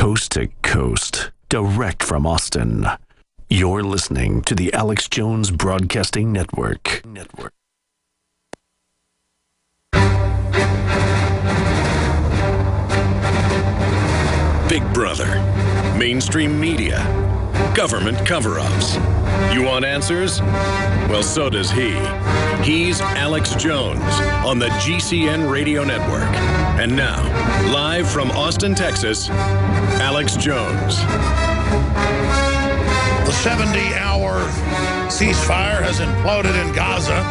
coast to coast, direct from Austin. You're listening to the Alex Jones Broadcasting Network. Big Brother, mainstream media, government cover-ups. You want answers? Well, so does he. He's Alex Jones on the GCN Radio Network. And now, live from Austin, Texas, Alex Jones. The 70-hour ceasefire has imploded in Gaza.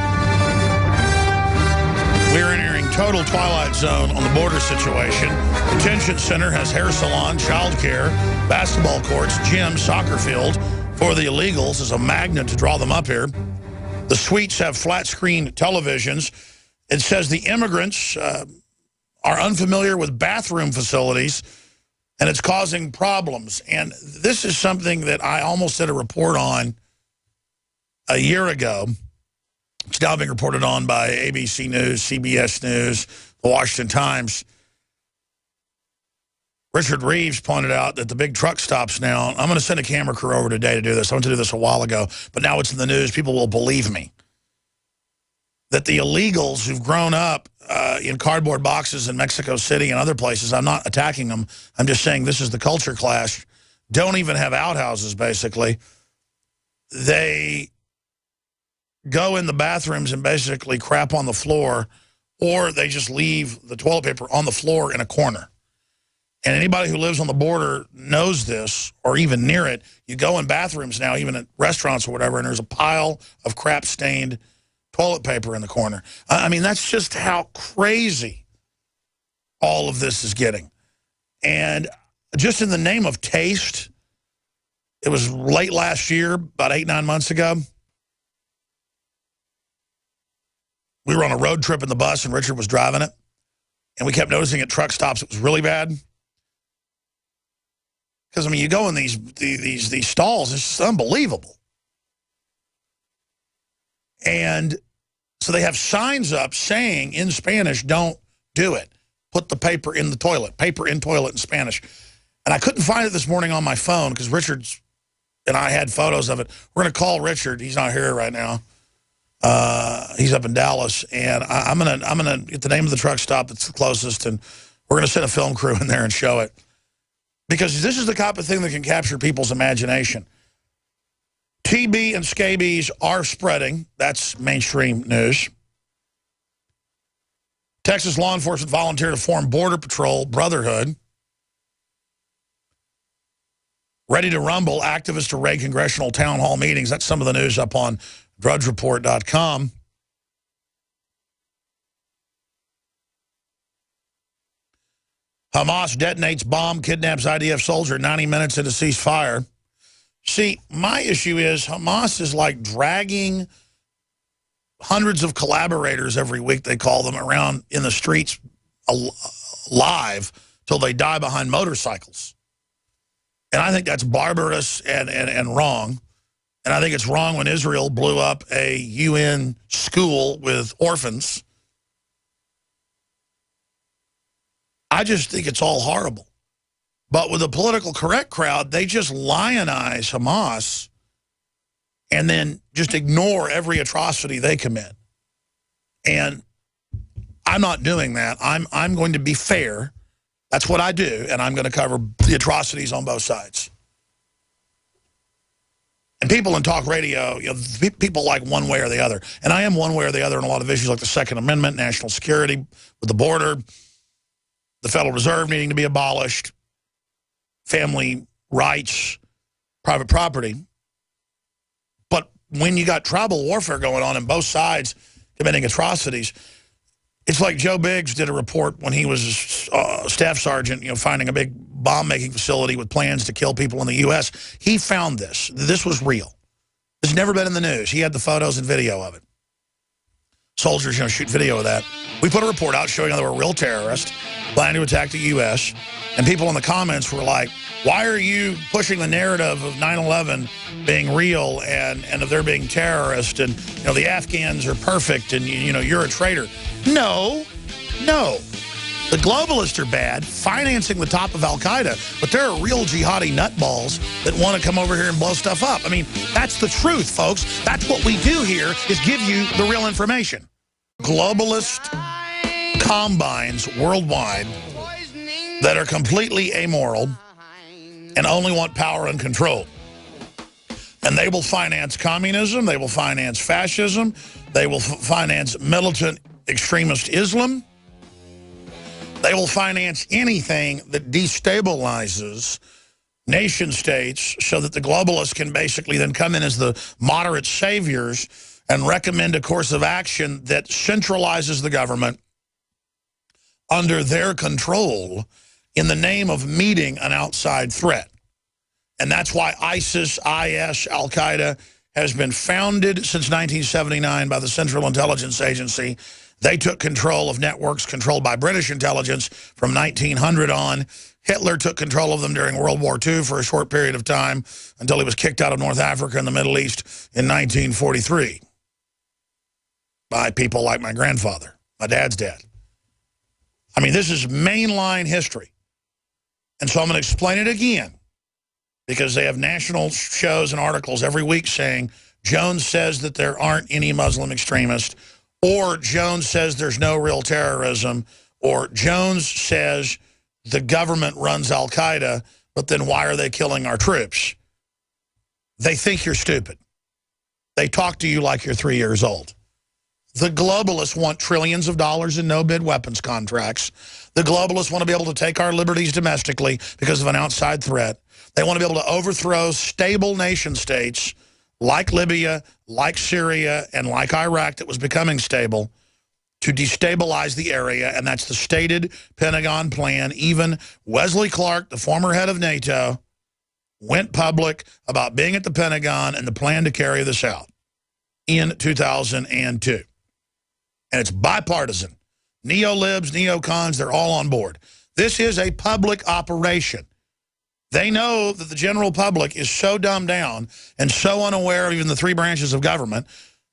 We're entering total twilight zone on the border situation. Detention center has hair salon, childcare, basketball courts, gym, soccer field for the illegals as a magnet to draw them up here. The suites have flat-screen televisions. It says the immigrants are unfamiliar with bathroom facilities, and it's causing problems. And this is something that I almost did a report on a year ago. It's now being reported on by ABC News, CBS News, the Washington Times. Richard Reeves pointed out that the big truck stops now. I'm going to send a camera crew over today to do this. I wanted to do this a while ago, but now it's in the news. People will believe me. That the illegals who've grown up in cardboard boxes in Mexico City and other places, I'm not attacking them. I'm just saying this is the culture clash. Don't even have outhouses, basically. They go in the bathrooms and basically crap on the floor, or they just leave the toilet paper on the floor in a corner. And anybody who lives on the border knows this, or even near it. You go in bathrooms now, even at restaurants or whatever, and there's a pile of crap-stained toilet paper in the corner. I mean, that's just how crazy all of this is getting. And just in the name of taste, it was late last year, about 8-9 months ago. We were on a road trip in the bus, and Richard was driving it. And we kept noticing at truck stops it was really bad. Because, I mean, you go in these stalls, it's just unbelievable. And so they have signs up saying in Spanish, don't do it. Put the paper in the toilet. Paper in toilet in Spanish. And I couldn't find it this morning on my phone because Richard's and I had photos of it. We're going to call Richard. He's not here right now. He's up in Dallas. And I'm gonna get the name of the truck stop that's the closest, and we're going to send a film crew in there and show it. Because this is the type of thing that can capture people's imagination. TB and scabies are spreading. That's mainstream news. Texas law enforcement volunteered to form Border Patrol Brotherhood. Ready to rumble, activists to raid congressional town hall meetings. That's some of the news up on drudgereport.com. Hamas detonates bomb, kidnaps IDF soldier 90 minutes into ceasefire. See, my issue is Hamas is like dragging hundreds of collaborators every week, they call them, around in the streets alive till they die behind motorcycles. And I think that's barbarous and wrong. And I think it's wrong when Israel blew up a UN school with orphans. I just think it's all horrible. But with the political correct crowd, they just lionize Hamas and then just ignore every atrocity they commit. And I'm not doing that. I'm going to be fair. That's what I do, and I'm going to cover the atrocities on both sides. And people in talk radio, you know, people like one way or the other. And I am one way or the other on a lot of issues like the Second Amendment, national security, with the border, the Federal Reserve needing to be abolished, family rights, private property. But when you got tribal warfare going on both sides committing atrocities, it's like Joe Biggs did a report when he was a staff sergeant, you know, finding a big bomb-making facility with plans to kill people in the U.S. He found this. This was real. It's never been in the news. He had the photos and video of it. Soldiers, you know, shoot video of that. We put a report out showing how they were real terrorists planning to attack the U.S., and people in the comments were like, why are you pushing the narrative of 9/11 being real and of there being terrorists, and, you know, the Afghans are perfect and, you know, you're a traitor? No, The globalists are bad, financing the top of Al-Qaeda, but there are real jihadi nutballs that want to come over here and blow stuff up. I mean, that's the truth, folks. That's what we do here, is give you the real information. Globalist combines worldwide that are completely amoral and only want power and control. And they will finance communism, they will finance fascism, they will finance militant extremist Islam. They will finance anything that destabilizes nation states so that the globalists can basically then come in as the moderate saviors and recommend a course of action that centralizes the government under their control in the name of meeting an outside threat. And that's why ISIS, IS, Al-Qaeda has been founded since 1979 by the Central Intelligence Agency. They took control of networks controlled by British intelligence from 1900 on. Hitler took control of them during World War II for a short period of time until he was kicked out of North Africa and the Middle East in 1943 by people like my grandfather, my dad's dad. I mean, this is mainline history. And so I'm going to explain it again because they have national shows and articles every week saying Jones says that there aren't any Muslim extremists, or Jones says there's no real terrorism, or Jones says the government runs Al-Qaeda, but then why are they killing our troops? They think you're stupid. They talk to you like you're 3 years old. The globalists want trillions of dollars in no-bid weapons contracts. The globalists want to be able to take our liberties domestically because of an outside threat. They want to be able to overthrow stable nation states like Libya, like Syria, and like Iraq that was becoming stable, to destabilize the area, and that's the stated Pentagon plan. Even Wesley Clark, the former head of NATO, went public about being at the Pentagon and the plan to carry this out in 2002. And it's bipartisan. Neo-libs, neocons, they're all on board. This is a public operation. They know that the general public is so dumbed down and so unaware of even the three branches of government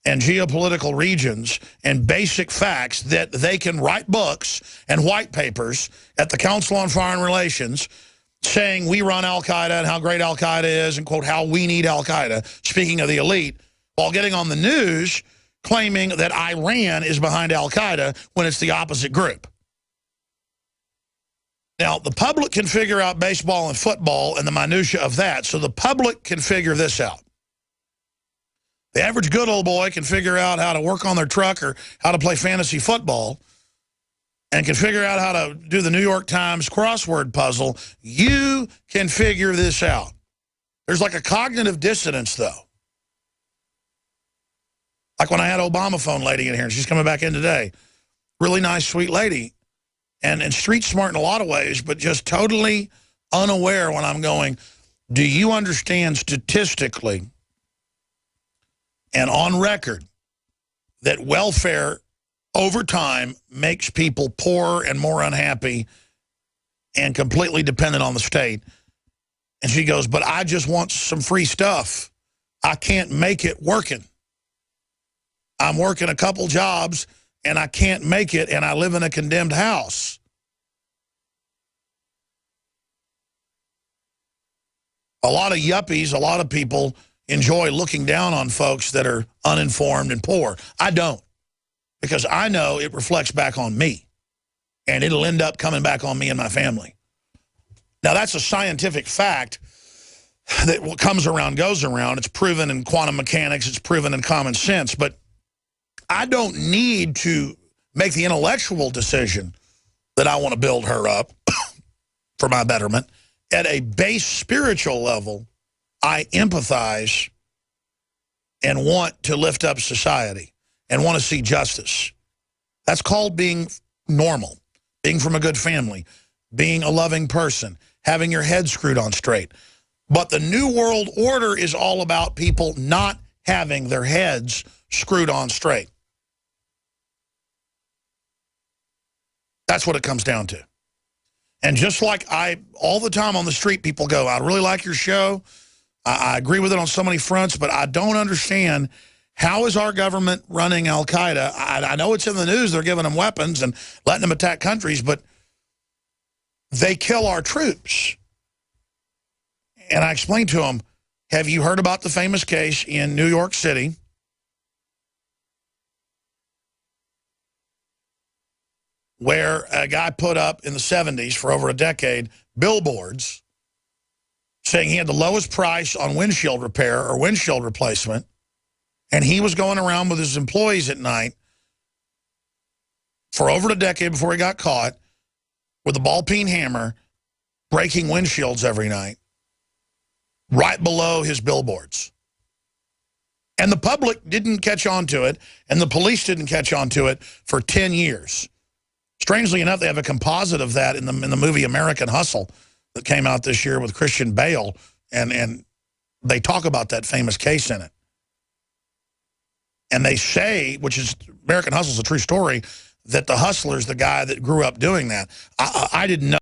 and geopolitical regions and basic facts that they can write books and white papers at the Council on Foreign Relations saying we run Al-Qaeda and how great Al-Qaeda is and, quote, how we need Al-Qaeda, speaking of the elite, while getting on the news claiming that Iran is behind Al-Qaeda when it's the opposite group. Now, the public can figure out baseball and football and the minutia of that, so the public can figure this out. The average good old boy can figure out how to work on their truck or how to play fantasy football and can figure out how to do the New York Times crossword puzzle. You can figure this out. There's like a cognitive dissonance, though. Like when I had Obama phone lady in here, and she's coming back in today. Really nice, sweet lady. And street smart in a lot of ways, but just totally unaware when I'm going, do you understand statistically and on record that welfare over time makes people poorer and more unhappy and completely dependent on the state? And she goes, but I just want some free stuff. I can't make it working. I'm working a couple jobs and I can't make it, and I live in a condemned house. A lot of yuppies, a lot of people enjoy looking down on folks that are uninformed and poor. I don't, because I know it reflects back on me, and it'll end up coming back on me and my family. Now, that's a scientific fact that what comes around goes around. It's proven in quantum mechanics. It's proven in common sense. But I don't need to make the intellectual decision that I want to build her up for my betterment. At a base spiritual level, I empathize and want to lift up society and want to see justice. That's called being normal, being from a good family, being a loving person, having your head screwed on straight. But the New World Order is all about people not having their heads screwed on straight. That's what it comes down to. And just like all the time on the street, people go, I really like your show. I agree with it on so many fronts, but I don't understand, how is our government running Al-Qaeda? I know it's in the news, they're giving them weapons and letting them attack countries, but they kill our troops. And I explained to him, have you heard about the famous case in New York City where a guy put up in the 70s for over a decade billboards saying he had the lowest price on windshield repair or windshield replacement, and he was going around with his employees at night for over a decade before he got caught with a ball-peen hammer breaking windshields every night right below his billboards. And the public didn't catch on to it, and the police didn't catch on to it for 10 years. Strangely enough, they have a composite of that in the movie American Hustle that came out this year with Christian Bale, and they talk about that famous case in it. And they say, which is, American Hustle is a true story, that the hustler's the guy that grew up doing that. I didn't know.